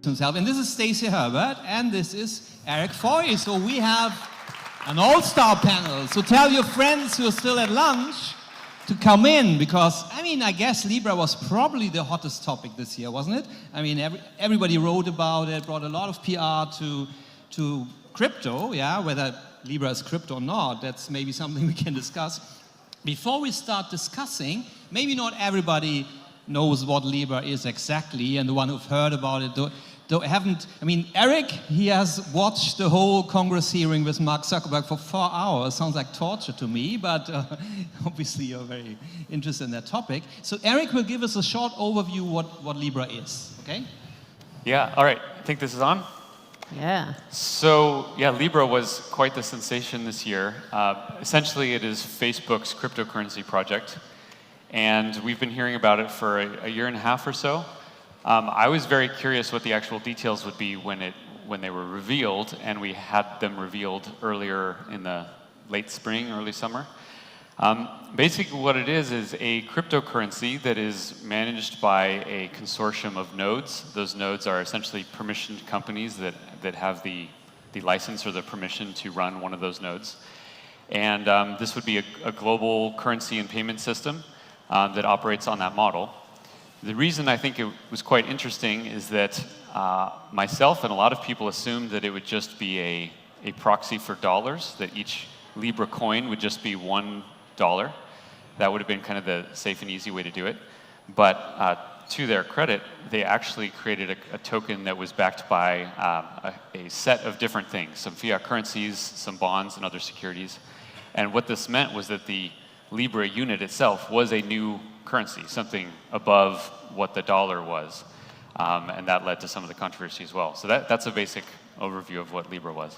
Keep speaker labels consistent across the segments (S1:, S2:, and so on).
S1: himself. And this is Stacy Herbert, and this is Erik Voorhees. So we have an all-star panel. So tell your friends who are still at lunch to come in, because, I mean, I guess Libra was probably the hottest topic this year, wasn't it? I mean, everybody wrote about it, brought a lot of PR to crypto, yeah, whether Libra is crypto or not, that's maybe something we can discuss. Before we start discussing, maybe not everybody knows what Libra is exactly, and the one who've heard about it, though haven't, I mean, Erik, he has watched the whole Congress hearing with Mark Zuckerberg for 4 hours. Sounds like torture to me, but obviously you're very interested in that topic. So Erik will give us a short overview what Libra is, okay?
S2: Yeah, all right, I think this is on.
S3: Yeah.
S2: So, yeah, Libra was quite the sensation this year. Essentially, it is Facebook's cryptocurrency project, and we've been hearing about it for a year and a half or so. I was very curious what the actual details would be when they were revealed, and we had them revealed earlier in the late spring, early summer. Basically, what it is a cryptocurrency that is managed by a consortium of nodes. Those nodes are essentially permissioned companies that have the license or the permission to run one of those nodes. And this would be a global currency and payment system that operates on that model. The reason I think it was quite interesting is that myself and a lot of people assumed that it would just be a proxy for dollars, that each Libra coin would just be $1. That would have been kind of the safe and easy way to do it. But to their credit, they actually created a token that was backed by a set of different things, some fiat currencies, some bonds, and other securities. And what this meant was that the Libra unit itself was a new currency, something above what the dollar was. And that led to some of the controversy as well. So that's a basic overview of what Libra was.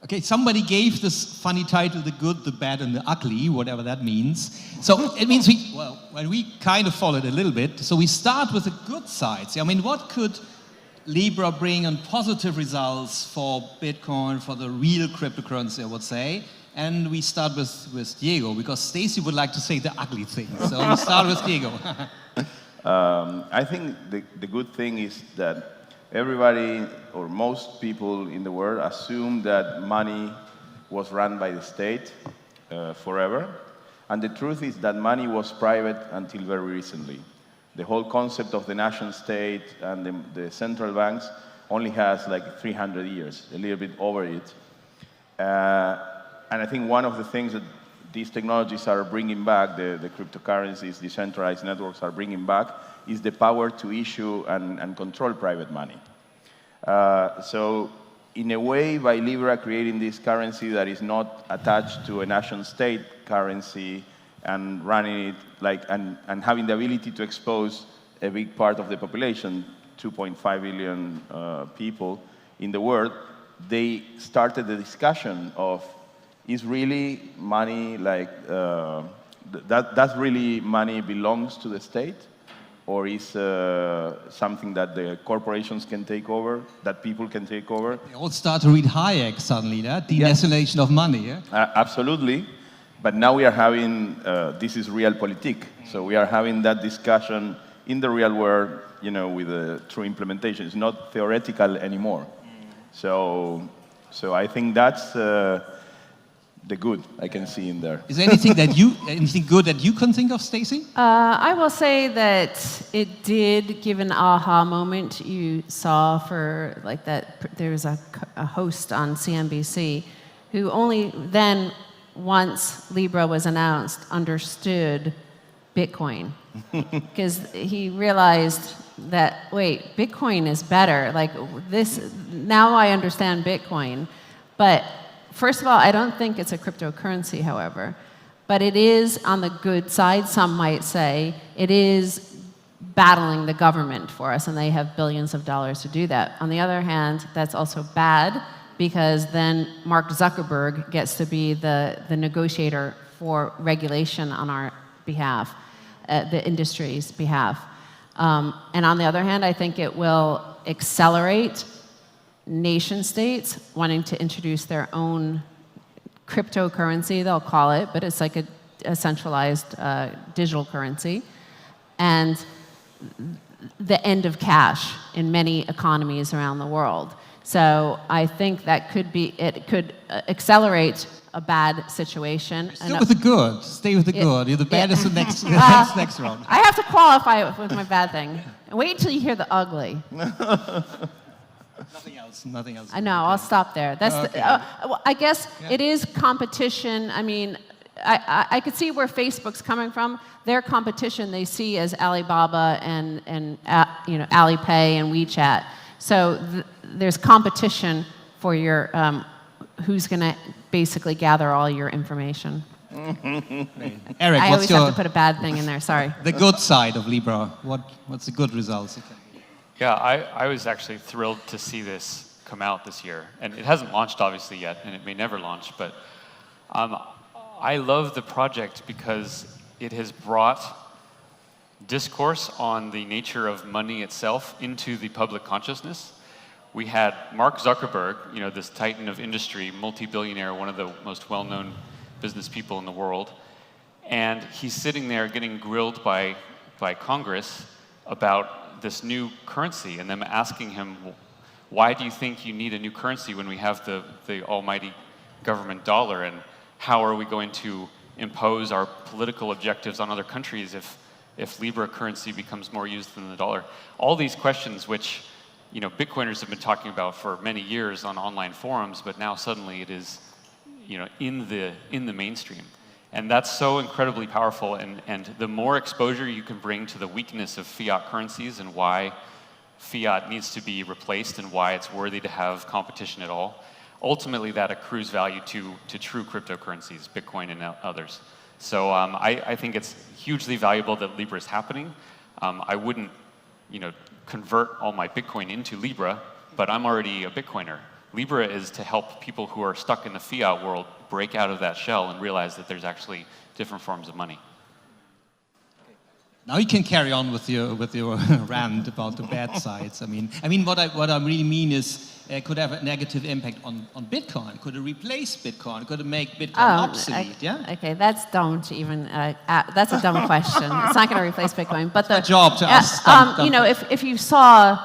S1: Okay, somebody gave this funny title, The Good, the Bad, and the Ugly, whatever that means. So it means we kind of followed a little bit. So we start with the good sides. I mean, what could Libra bring on positive results for Bitcoin, for the real cryptocurrency, I would say? And we start with Diego, because Stacy would like to say the ugly things. So we start with Diego.
S4: I think the good thing is that everybody, or most people in the world, assume that money was run by the state forever. And the truth is that money was private until very recently. The whole concept of the nation state and the central banks only has like 300 years, a little bit over it. And I think one of the things that these technologies are bringing back, the cryptocurrencies, decentralized networks are bringing back, is the power to issue and control private money. So in a way, by Libra creating this currency that is not attached to a nation-state currency and running it and having the ability to expose a big part of the population, 2.5 billion people in the world, they started the discussion of, is really money does really money belongs to the state? Or is something that the corporations can take over, that people can take over?
S1: They all start to read Hayek suddenly, that denationalization of money, yeah?
S4: Absolutely. But now we are having, this is realpolitik. So we are having that discussion in the real world, you know, with a true implementation. It's not theoretical anymore. So I think that's the good I can see in there.
S1: Is there anything good that you can think of, Stacy?
S3: I will say that it did give an aha moment. You saw for like that, there was a host on CNBC who only then, once Libra was announced, understood Bitcoin. Because he realized that, wait, Bitcoin is better. Like this, now I understand Bitcoin. But first of all, I don't think it's a cryptocurrency, however, but it is on the good side, some might say. It is battling the government for us, and they have billions of dollars to do that. On the other hand, that's also bad, because then Mark Zuckerberg gets to be the negotiator for regulation on our behalf, the industry's behalf. And on the other hand, I think it will accelerate nation-states wanting to introduce their own cryptocurrency, they'll call it, but it's like a centralized digital currency. And the end of cash in many economies around the world. So I think that it could accelerate a bad situation.
S1: Stick with the good. Stay with the good. The bad is the next next round.
S3: I have to qualify it with my bad thing. Wait until you hear the ugly.
S1: Nothing else. Nothing else.
S3: I know. I'll stop there. That's.
S1: Okay.
S3: Well, I guess it is competition. I mean, I could see where Facebook's coming from. Their competition they see as Alibaba and Alipay and WeChat. So there's competition for your who's going to basically gather all your information.
S1: Eric,
S3: I always
S1: what's
S3: have to put a bad thing in there. Sorry.
S1: the good side of Libra? What's the good results?
S2: Yeah, I was actually thrilled to see this come out this year. And it hasn't launched, obviously, yet, and it may never launch. But I love the project because it has brought discourse on the nature of money itself into the public consciousness. We had Mark Zuckerberg, this titan of industry, multi-billionaire, one of the most well-known business people in the world, and he's sitting there getting grilled by Congress about this new currency, and them asking him, why do you think you need a new currency when we have the almighty government dollar, and how are we going to impose our political objectives on other countries if Libra currency becomes more used than the dollar? All these questions which Bitcoiners have been talking about for many years on online forums, but now suddenly it is, in the mainstream. And that's so incredibly powerful, and the more exposure you can bring to the weakness of fiat currencies and why fiat needs to be replaced and why it's worthy to have competition at all, ultimately that accrues value to true cryptocurrencies, Bitcoin and others. So I think it's hugely valuable that Libra is happening. I wouldn't, convert all my Bitcoin into Libra, but I'm already a Bitcoiner. Libra is to help people who are stuck in the fiat world break out of that shell and realize that there's actually different forms of money.
S1: Now you can carry on with your rant about the bad sides. I mean, what I really mean is, it could have a negative impact on Bitcoin. Could it replace Bitcoin? Could it make Bitcoin obsolete? Yeah.
S3: Okay, that's that's a dumb question. It's not going to replace Bitcoin, but the
S1: job to ask.
S3: If you saw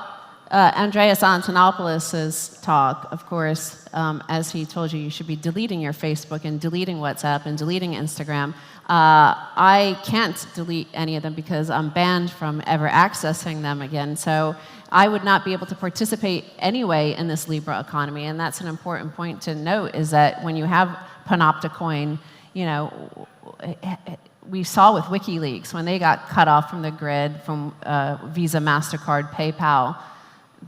S3: Andreas Antonopoulos' talk, of course, as he told you should be deleting your Facebook and deleting WhatsApp and deleting Instagram. I can't delete any of them because I'm banned from ever accessing them again. So I would not be able to participate anyway in this Libra economy. And that's an important point to note, is that when you have Panopticoin, we saw with WikiLeaks, when they got cut off from the grid from Visa, MasterCard, PayPal,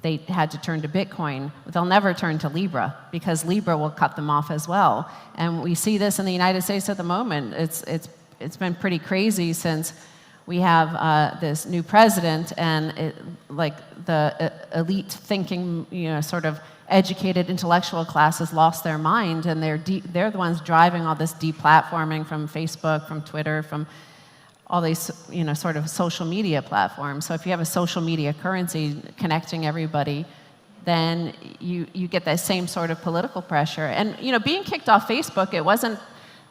S3: they had to turn to Bitcoin. But they'll never turn to Libra because Libra will cut them off as well. And we see this in the United States at the moment. It's been pretty crazy since we have this new president, and the elite thinking, sort of educated intellectual class has lost their mind, and they're the ones driving all this deplatforming from Facebook, from Twitter, from all these, sort of social media platforms. So if you have a social media currency connecting everybody, then you get that same sort of political pressure. And, being kicked off Facebook, it wasn't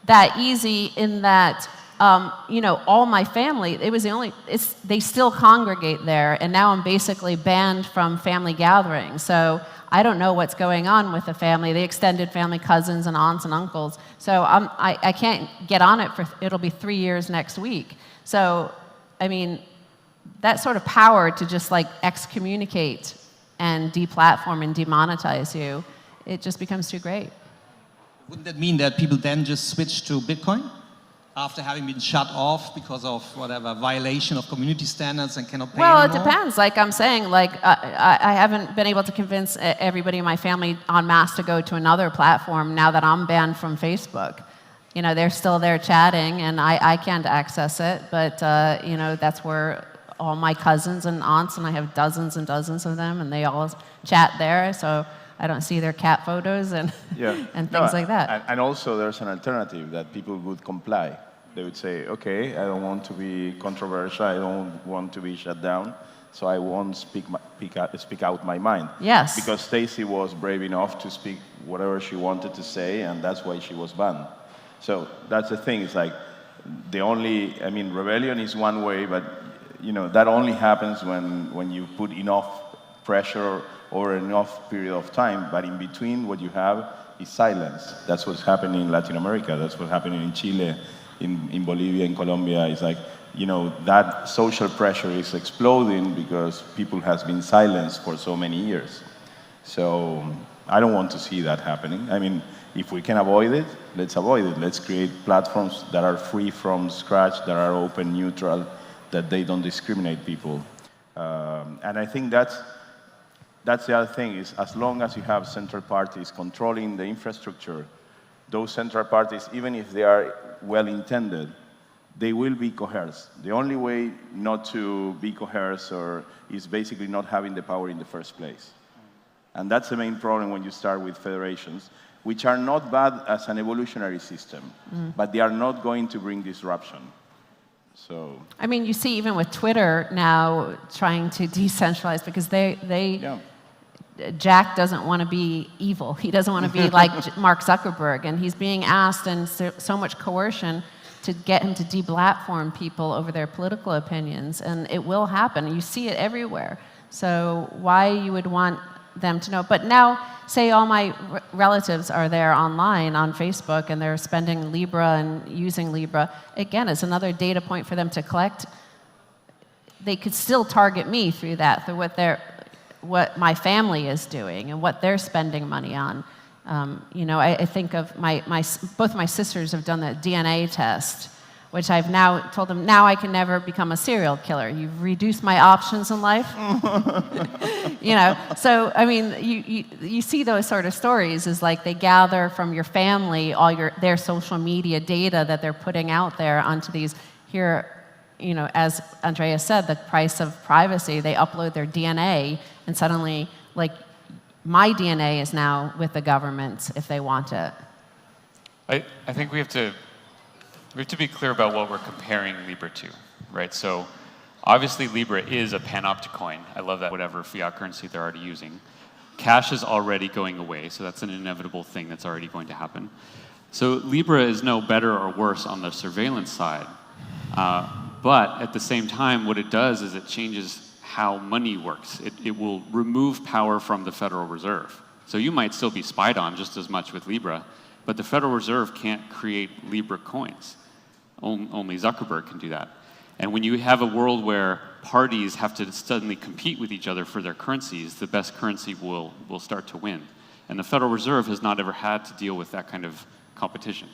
S3: that easy in that, all my family, they still congregate there, and now I'm basically banned from family gatherings. So I don't know what's going on with the family, the extended family, cousins and aunts and uncles. So I can't get on it it'll be 3 years next week. So, that sort of power to just excommunicate and deplatform and demonetize you, it just becomes too great.
S1: Wouldn't that mean that people then just switch to Bitcoin after having been shut off because of whatever violation of community standards and cannot pay anymore?
S3: It depends. Like I'm saying, I haven't been able to convince everybody in my family en masse to go to another platform now that I'm banned from Facebook. They're still there chatting, and I can't access it, but that's where all my cousins and aunts, and I have dozens and dozens of them, and they all chat there, so I don't see their cat photos and things like that.
S4: And also there's an alternative that people would comply. They would say, okay, I don't want to be controversial, I don't want to be shut down, so I won't speak out my mind.
S3: Yes.
S4: Because Stacy was brave enough to speak whatever she wanted to say, and that's why she was banned. So that's the thing, it's rebellion is one way, but that only happens when you put enough pressure over enough period of time, but in between what you have is silence. That's what's happening in Latin America. That's what's happening in Chile, in Bolivia, in Colombia. It's like, that social pressure is exploding because people has been silenced for so many years. So I don't want to see that happening. I mean, if we can avoid it, let's avoid it. Let's create platforms that are free from scratch, that are open, neutral, that they don't discriminate people. And I think that's the other thing, is as long as you have central parties controlling the infrastructure, those central parties, even if they are well-intended, they will be coerced. The only way not to be coerced is basically not having the power in the first place. And that's the main problem when you start with federations, which are not bad as an evolutionary system, but they are not going to bring disruption. So,
S3: I mean, you see even with Twitter now trying to decentralize, because Jack doesn't want to be evil. He doesn't want to be like Mark Zuckerberg, and he's being asked, and so much coercion to get him to deplatform people over their political opinions, and it will happen. You see it everywhere. So why you would want them to know? But now, say all my relatives are there online on Facebook, and they're spending Libra and using Libra. Again, it's another data point for them to collect. They could still target me through that, through what my family is doing and what they're spending money on. I think of both my sisters have done the DNA test, which I've now told them, now I can never become a serial killer. You've reduced my options in life. So, I mean, you see those sort of stories, is like they gather from your family all their social media data that they're putting out there onto these here, as Andrea said, the price of privacy. They upload their DNA, and suddenly, like, my DNA is now with the government if they want it.
S2: I think we have to be clear about what we're comparing Libra to, right? So obviously Libra is a panoptic coin. I love that, whatever fiat currency they're already using. Cash is already going away, so that's an inevitable thing that's already going to happen. So Libra is no better or worse on the surveillance side. But at the same time, what it does is it changes how money works. It will remove power from the Federal Reserve. So you might still be spied on just as much with Libra, but the Federal Reserve can't create Libra coins. Only Zuckerberg can do that. And when you have a world where parties have to suddenly compete with each other for their currencies, the best currency will start to win. And the Federal Reserve has not ever had to deal with that kind of competition.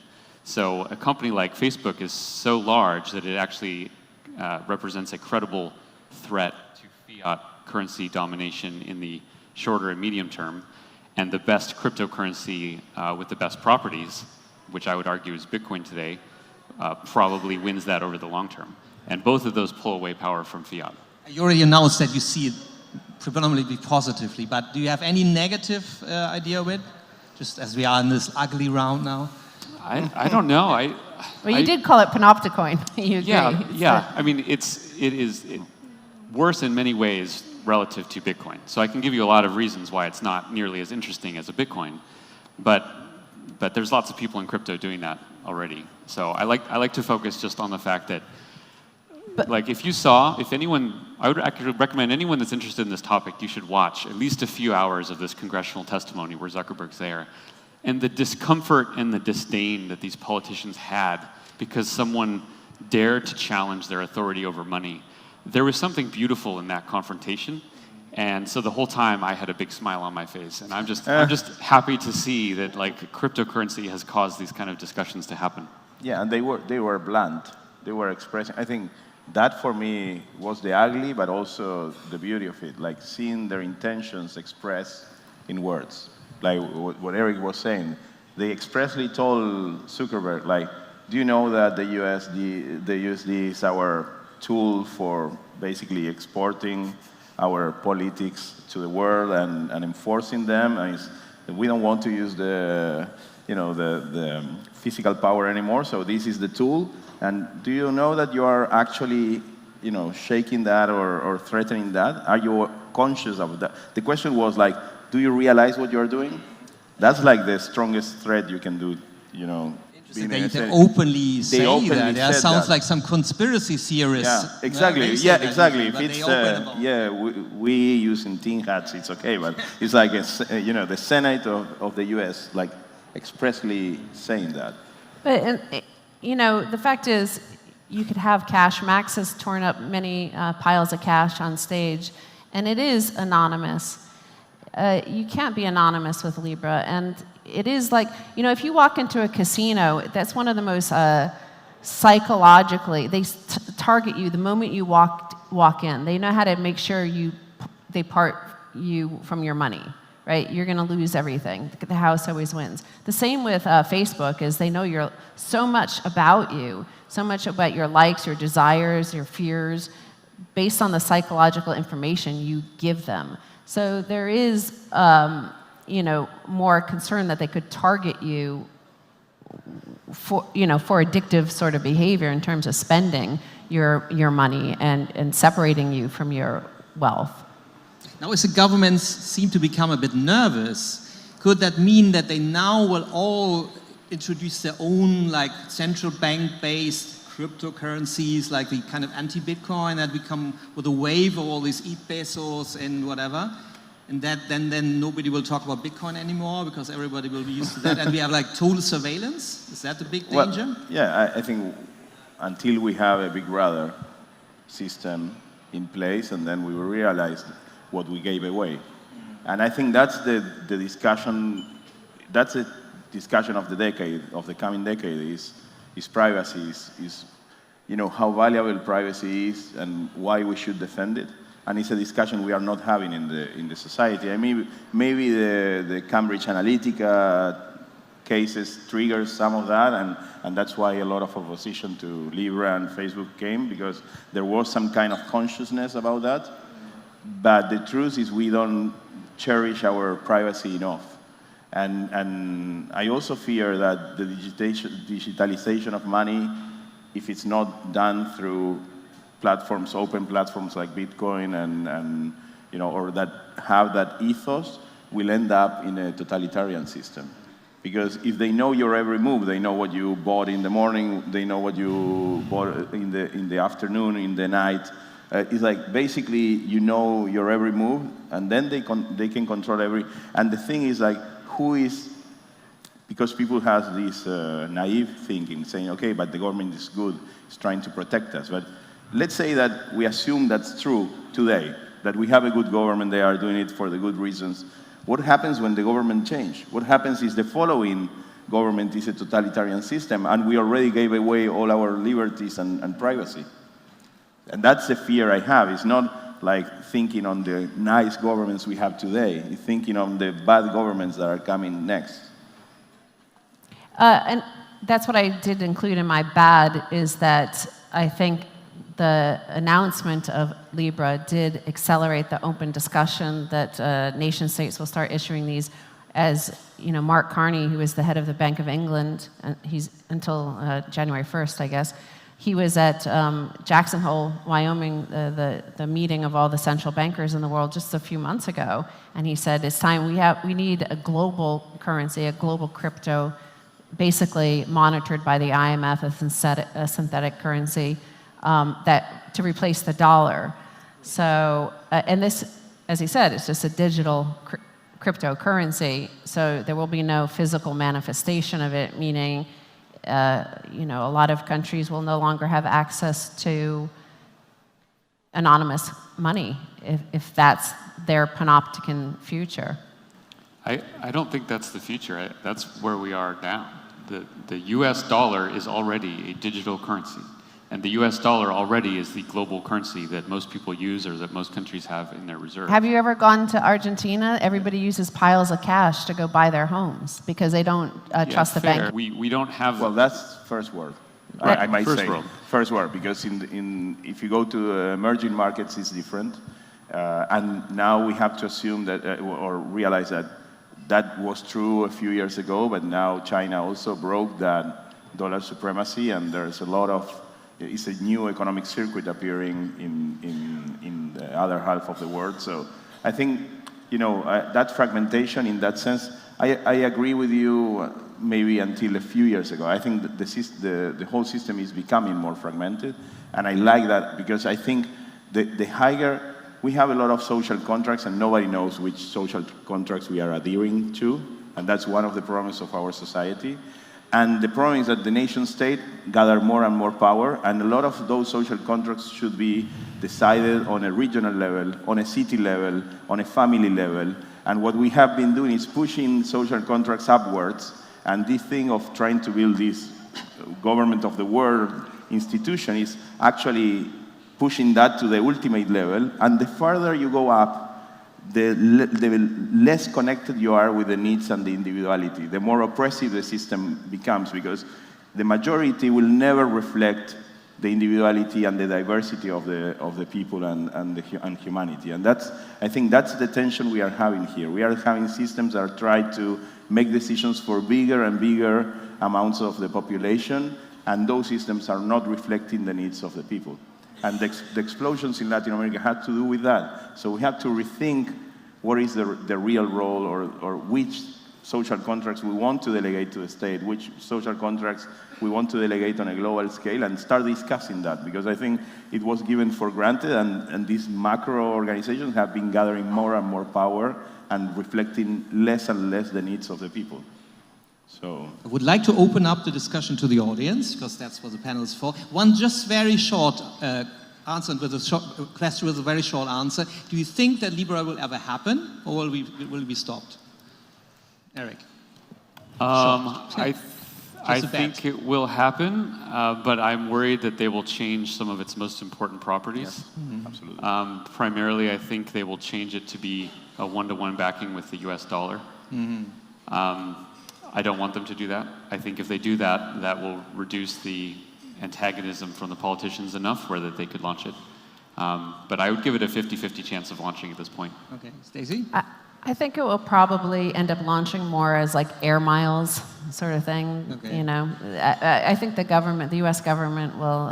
S2: So a company like Facebook is so large that it actually represents a credible threat to fiat currency domination in the shorter and medium term. And the best cryptocurrency with the best properties, which I would argue is Bitcoin today, probably wins that over the long term. And both of those pull away power from fiat.
S1: You already announced that you see it predominantly positively, but do you have any negative idea of it? Just as we are in this ugly round now?
S2: I don't know.
S3: Well, you did call it panopticoin. You agree?
S2: Yeah. I mean, it is worse in many ways relative to Bitcoin. So I can give you a lot of reasons why it's not nearly as interesting as a Bitcoin, but there's lots of people in crypto doing that already. So I like to focus just on the fact that, I would actually recommend anyone that's interested in this topic, you should watch at least a few hours of this congressional testimony where Zuckerberg's there. And the discomfort and the disdain that these politicians had because someone dared to challenge their authority over money. There was something beautiful in that confrontation. And so the whole time I had a big smile on my face. And I'm just happy to see that cryptocurrency has caused these kind of discussions to happen.
S4: Yeah, and they were blunt. They were expressing, I think that for me was the ugly, but also the beauty of it, like seeing their intentions expressed in words. Like what Erik was saying, they expressly told Zuckerberg, like, do you know that the USD is our tool for basically exporting our politics to the world and enforcing them? And we don't want to use the physical power anymore, so this is the tool. And do you know that you are actually, shaking that or threatening that? Are you conscious of that? The question was like, do you realize what you're doing? That's like the strongest threat you can do, being
S1: They
S4: NSA.
S1: openly say
S4: openly
S1: that. Yeah,
S4: said
S1: sounds
S4: that.
S1: like some conspiracy theorists.
S4: Yeah, exactly.
S1: They say
S4: Yeah,
S1: that
S4: exactly.
S1: usually,
S4: If
S1: but
S4: it's
S1: they open about
S4: we using tin hats, it's okay. But it's like the Senate of the U.S. like expressly saying that.
S3: But the fact is, you could have cash. Max has torn up many piles of cash on stage, and it is anonymous. You can't be anonymous with Libra, and it is like, if you walk into a casino, that's one of the most psychologically, they target you the moment you walk in. They know how to make sure they part you from your money, right? You're going to lose everything. The house always wins. The same with Facebook is they know so much about you, so much about your likes, your desires, your fears, based on the psychological information you give them. So there is, more concern that they could target you for addictive sort of behavior in terms of spending your money and separating you from your wealth.
S1: Now, as the governments seem to become a bit nervous, could that mean that they now will all introduce their own central bank-based cryptocurrencies, like the kind of anti-Bitcoin that we come with a wave of all these pesos and whatever, and that then nobody will talk about Bitcoin anymore because everybody will be used to that, and we have total surveillance? Is that the big danger?
S4: Well, yeah, I think until we have a Big Brother system in place, and then we will realize what we gave away. And I think that's the discussion. That's a discussion of the decade, of the coming decade. Is privacy, is how valuable privacy is and why we should defend it. And it's a discussion we are not having in the society. I mean, maybe the Cambridge Analytica cases triggers some of that, and that's why a lot of opposition to Libra and Facebook came, because there was some kind of consciousness about that. But the truth is we don't cherish our privacy enough. And I also fear that the digitalization of money, if it's not done through platforms, open platforms like Bitcoin and or that have that ethos, will end up in a totalitarian system. Because if they know your every move, they know what you bought in the morning, they know what you bought in the afternoon, in the night. It's like basically your every move, and then they can control every. And the thing is who is, because people have this naive thinking, saying, okay, but the government is good, it's trying to protect us. But let's say that we assume that's true today, that we have a good government, they are doing it for the good reasons. What happens when the government changes? What happens is the following government is a totalitarian system, and we already gave away all our liberties and privacy. And that's the fear I have. It's not thinking on the nice governments we have today. It's thinking on the bad governments that are coming next.
S3: And that's what I did include in my bad, is that I think the announcement of Libra did accelerate the open discussion that nation states will start issuing these. As Mark Carney, who is the head of the Bank of England, he's until January 1st, I guess, he was at Jackson Hole, Wyoming, the meeting of all the central bankers in the world just a few months ago, and he said it's time we need a global currency, a global crypto, basically monitored by the IMF, a synthetic currency that to replace the dollar. So and this, as he said, it's just a digital cryptocurrency, so there will be no physical manifestation of it, meaning a lot of countries will no longer have access to anonymous money if that's their panopticon future.
S2: I don't think that's the future. That's where we are now. The US dollar is already a digital currency. And the US dollar already is the global currency that most people use or that most countries have in their reserve.
S3: Have you ever gone to Argentina? Everybody uses piles of cash to go buy their homes because they don't trust the bank.
S2: We don't have...
S4: Well, that's first world.
S3: Right.
S4: I might
S2: First
S4: say.
S2: world.
S4: First world, because if you go to emerging markets, it's different. And now we have to assume that, or realize that was true a few years ago, but now China also broke that dollar supremacy, and there's a lot of... It's a new economic circuit appearing in the other half of the world. So I think, that fragmentation in that sense, I agree with you maybe until a few years ago. I think that the whole system is becoming more fragmented, and I like that because I think the higher, we have a lot of social contracts and nobody knows which social contracts we are adhering to, and that's one of the problems of our society. And the problem is that the nation state gather more and more power, and a lot of those social contracts should be decided on a regional level, on a city level, on a family level. And what we have been doing is pushing social contracts upwards, and this thing of trying to build this government of the world institution is actually pushing that to the ultimate level. And the further you go up, the less connected you are with the needs and the individuality, the more oppressive the system becomes, because the majority will never reflect the individuality and the diversity of the people and humanity. And I think that's the tension we are having here. We are having systems that are trying to make decisions for bigger and bigger amounts of the population, and those systems are not reflecting the needs of the people. And the explosions in Latin America had to do with that. So we have to rethink what is the real role, or which social contracts we want to delegate to the state, which social contracts we want to delegate on a global scale, and start discussing that. Because I think it was given for granted, and these macro organizations have been gathering more and more power and reflecting less and less the needs of the people. So
S1: I would like to open up the discussion to the audience, because that's what the panel is for. One just very short answer, with a short question with a very short answer. Do you think that Libra will ever happen, or will it be stopped? Erik.
S2: I think it will happen, but I'm worried that they will change some of its most important properties.
S4: Yes. Mm-hmm. Absolutely.
S2: Primarily, I think they will change it to be a one-to-one backing with the US dollar. Mm-hmm. I don't want them to do that. I think if they do that, that will reduce the antagonism from the politicians enough where that they could launch it. But I would give it a 50-50 chance of launching at this point.
S1: Okay, Stacy?
S3: I think it will probably end up launching more as like air miles sort of thing. Okay. You know, I think the government, the U.S. government will,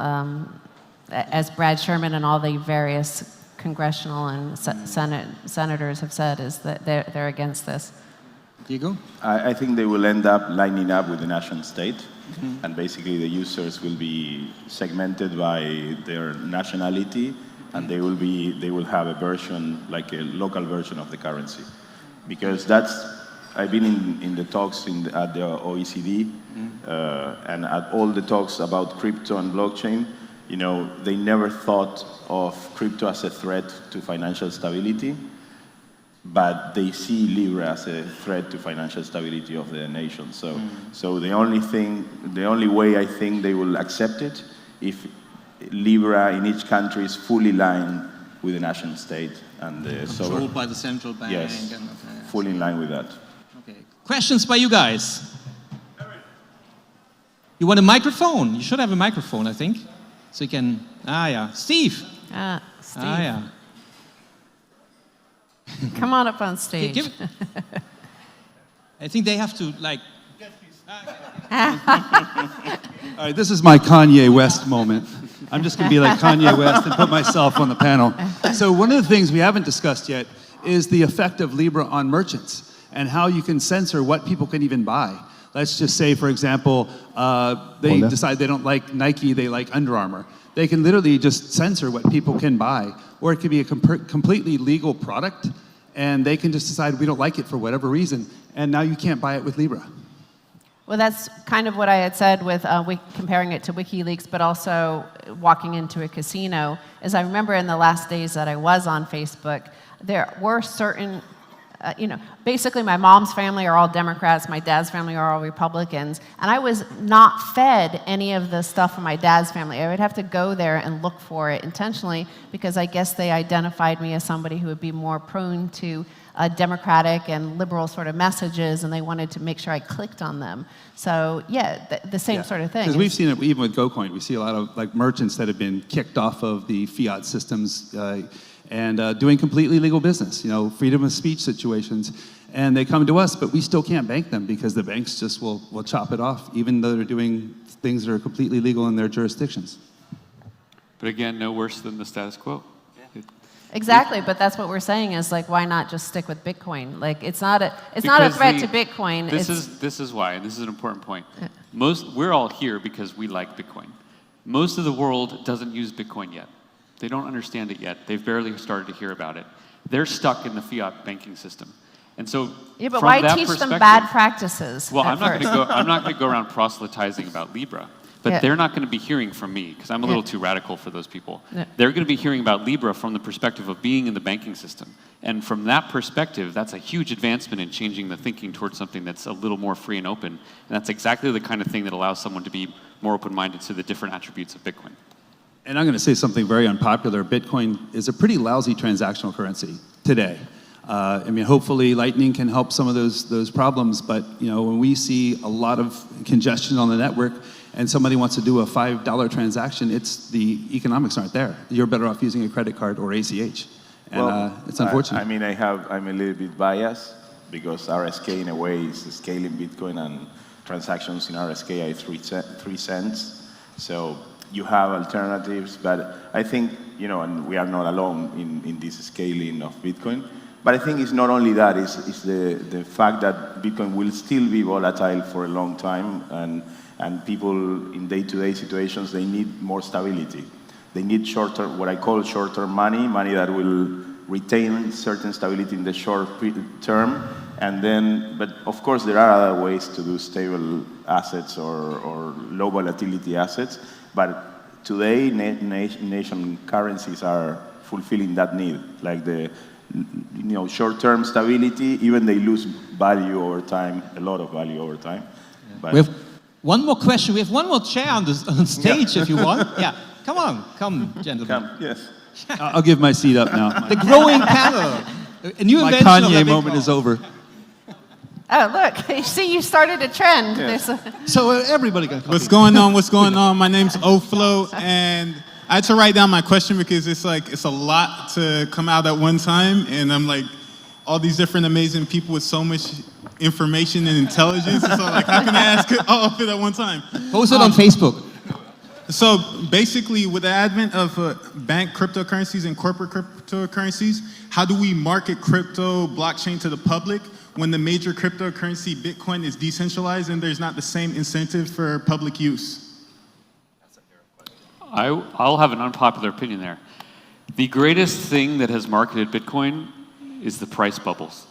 S3: as Brad Sherman and all the various congressional and senators have said, is that they're against this.
S1: Diego?
S4: I think they will end up lining up with the nation state, mm-hmm. and basically the users will be segmented by their nationality, and they will have a version, like a local version of the currency. Because I've been in the talks at the OECD, and at all the talks about crypto and blockchain, you know, they never thought of crypto as a threat to financial stability, but they see Libra as a threat to financial stability of the nation. So the only way I think they will accept it, if Libra in each country is fully aligned with the nation state and the
S1: controlled by the central bank.
S4: Yes, fully in line with that.
S1: Okay. Questions by you guys? You want a microphone? You should have a microphone, I think, so you can. Yeah, Steve.
S3: Steve.
S1: Yeah.
S3: Come on up on stage.
S1: I think they have to, like...
S5: All right, this is my Kanye West moment. I'm just going to be like Kanye West and put myself on the panel. So one of the things we haven't discussed yet is the effect of Libra on merchants and how you can censor what people can even buy. Let's just say, for example, they decide they don't like Nike, they like Under Armour. They can literally just censor what people can buy. Or it could be a completely legal product, and they can just decide we don't like it for whatever reason, and now you can't buy it with Libra.
S3: Well, that's kind of what I had said with comparing it to WikiLeaks, but also walking into a casino. As I remember in the last days that I was on Facebook, there were certain, basically my mom's family are all Democrats, my dad's family are all Republicans, and I was not fed any of the stuff from my dad's family. I would have to go there and look for it intentionally, because I guess they identified me as somebody who would be more prone to democratic and liberal sort of messages, and they wanted to make sure I clicked on them. So yeah, the same sort of thing.
S5: Because we've seen it even with GoCoin. We see a lot of like merchants that have been kicked off of the fiat systems and doing completely legal business, freedom of speech situations. And they come to us, but we still can't bank them because the banks just will chop it off, even though they're doing things that are completely legal in their jurisdictions.
S2: But again, no worse than the status quo.
S3: Exactly, but that's what we're saying is like, why not just stick with Bitcoin? Like, it's not a
S2: Because
S3: threat to Bitcoin.
S2: This is why, and this is an important point. We're all here because we like Bitcoin. Most of the world doesn't use Bitcoin yet. They don't understand it yet. They've barely started to hear about it. They're stuck in the fiat banking system. And so,
S3: yeah, but
S2: from
S3: why
S2: that
S3: teach them
S2: perspective-
S3: bad practices?
S2: Well,
S3: at
S2: I'm not
S3: first?
S2: going to go around proselytizing about Libra, but
S3: Yeah.
S2: they're not going to be hearing from me because I'm a little too radical for those people. They're going to be hearing about Libra from the perspective of being in the banking system. And from that perspective, that's a huge advancement in changing the thinking towards something that's a little more free and open. And that's exactly the kind of thing that allows someone to be more open-minded to the different attributes of Bitcoin.
S5: And I'm going to say something very unpopular. Bitcoin is a pretty lousy transactional currency today. I mean, hopefully Lightning can help some of those problems, but when we see a lot of congestion on the network and somebody wants to do a $5 transaction, the economics aren't there. You're better off using a credit card or ACH. And it's unfortunate.
S4: I mean, I'm a little bit biased because RSK in a way is scaling Bitcoin, and transactions in RSK are 3 cents. So you have alternatives, but I think, and we are not alone in this scaling of Bitcoin. But I think it's not only that, it's the fact that Bitcoin will still be volatile for a long time, and people in day-to-day situations, they need more stability. They need what I call short-term money that will retain certain stability in the short term, but of course there are other ways to do stable assets or low volatility assets, but today nation currencies are fulfilling that need, like the short-term stability. Even they lose value over time, a lot of value over time. But
S1: We have one more question. We have one more chair on stage if you want. Yeah, come, gentlemen.
S4: yes.
S5: I'll give my seat up now.
S1: The growing panel. A new
S5: My
S1: invention of
S5: Kanye
S1: the
S5: moment
S1: Bitcoin.
S5: is over.
S3: Oh, look, you see, you started a trend.
S4: Yes.
S1: So everybody can come.
S6: What's going on? What's going on? My name's Oflo, and I had to write down my question because it's a lot to come out at one time, and I'm like, all these different amazing people with so much information and intelligence. So like, how can I ask all of it at one time?
S1: Post it on Facebook.
S6: So basically, with the advent of bank cryptocurrencies and corporate cryptocurrencies, how do we market crypto blockchain to the public when the major cryptocurrency Bitcoin is decentralized and there's not the same incentive for public use?
S2: I'll have an unpopular opinion there. The greatest thing that has marketed Bitcoin is the price bubbles.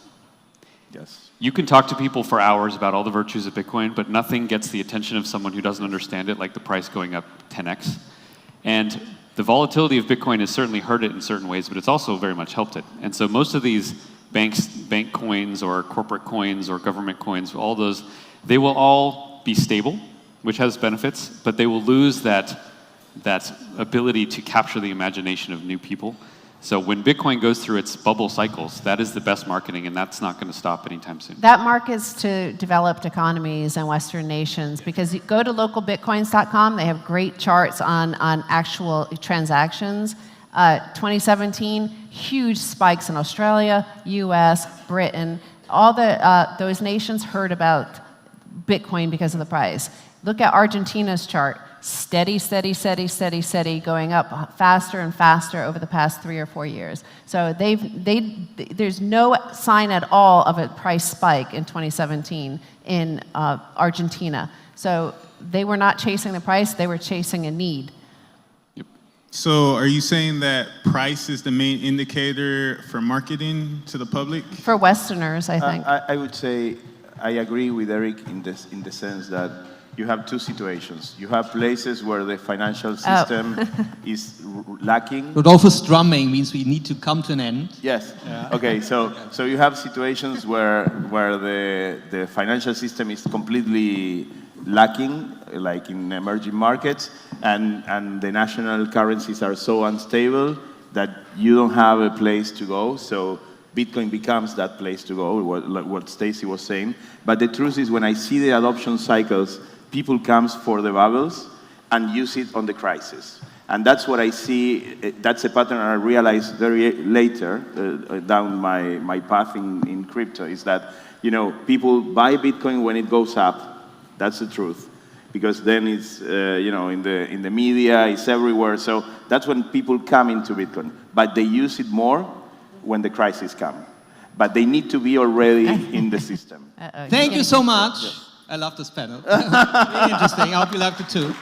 S4: Yes.
S2: You can talk to people for hours about all the virtues of Bitcoin, but nothing gets the attention of someone who doesn't understand it, like the price going up 10x. And the volatility of Bitcoin has certainly hurt it in certain ways, but it's also very much helped it. And so most of these bank coins or corporate coins or government coins, all those, they will all be stable, which has benefits, but they will lose that ability to capture the imagination of new people. So when Bitcoin goes through its bubble cycles, that is the best marketing, and that's not going to stop anytime soon.
S3: That markets to developed economies and Western nations, because you go to localbitcoins.com, they have great charts on actual transactions. 2017, huge spikes in Australia, US, Britain. All those nations heard about Bitcoin because of the price. Look at Argentina's chart. Steady, going up faster and faster over the past 3 or 4 years. So there's no sign at all of a price spike in 2017 in Argentina. So they were not chasing the price, they were chasing a need.
S6: So are you saying that price is the main indicator for marketing to the public?
S3: For Westerners, I think.
S4: I would say I agree with Erik in the sense that you have two situations. You have places where the financial system is lacking.
S1: Rodolfo's drumming means we need to come to an end.
S4: Yes. Yeah. Okay. So you have situations where the financial system is completely lacking, like in emerging markets, and the national currencies are so unstable that you don't have a place to go. So Bitcoin becomes that place to go, what Stacy was saying. But the truth is, when I see the adoption cycles, people come for the bubbles and use it on the crisis. And that's what I see. That's a pattern I realized very later down my path in crypto, is that people buy Bitcoin when it goes up. That's the truth. because then it's in the media, it's everywhere. So that's when people come into Bitcoin, but they use it more when the crisis comes. But they need to be already in the system.
S1: Thank you so much. I love this panel. Really interesting. I hope you liked it too.